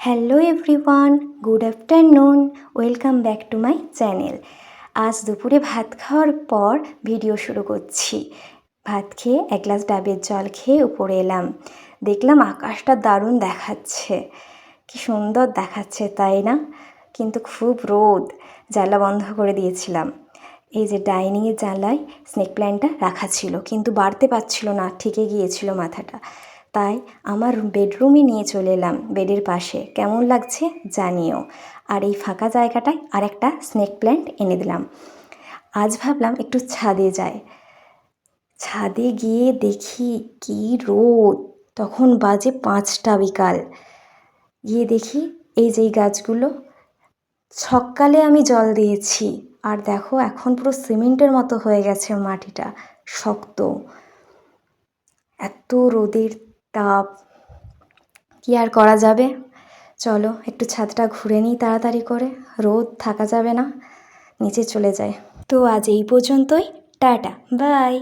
Hello everyone, good afternoon. Welcome back to my channel. আজ দুপুরে ভাত খাওয়ার পর ভিডিও শুরু করছি। ভাত খেয়ে এক গ্লাস ডাবের জল খেয়ে উপরে এলাম। দেখলাম আকাশটা দারুণ দেখাচ্ছে, কি সুন্দর দেখাচ্ছে তাই না? কিন্তু খুব রোদ, জানলা বন্ধ করে দিয়েছিলাম। এই যে ডাইনিংয়ের জানলায় স্নেক প্ল্যান্টটা রাখা ছিল, কিন্তু বাড়তে পারছিল না, ঠেকে গিয়েছিল মাথাটা। তাই আমার বেডরুমে নিয়ে চলে এলাম, বেডের পাশে। কেমন লাগছে জানিও। আর এই ফাঁকা জায়গাটায় আরেকটা স্নেক প্ল্যান্ট এনে দিলাম। আজ ভাবলাম একটু ছাদে যাই। ছাদে গিয়ে দেখি কি রোদ, তখন বাজে 5টা বিকাল। গিয়ে দেখি এই যে গাছগুলো সকালে আমি জল দিয়েছি, আর দেখো এখন পুরো সিমেন্টের মতো হয়ে গেছে মাটিটা, শক্ত। এত রোদের তাপ, কি আর করা যাবে। চলো একটু ছাদটা ঘুরে নিই তাড়াতাড়ি করে, রোদ থাকা যাবে না, নিচে চলে যায়। তো আজ এই পর্যন্তই, টাটা বাই।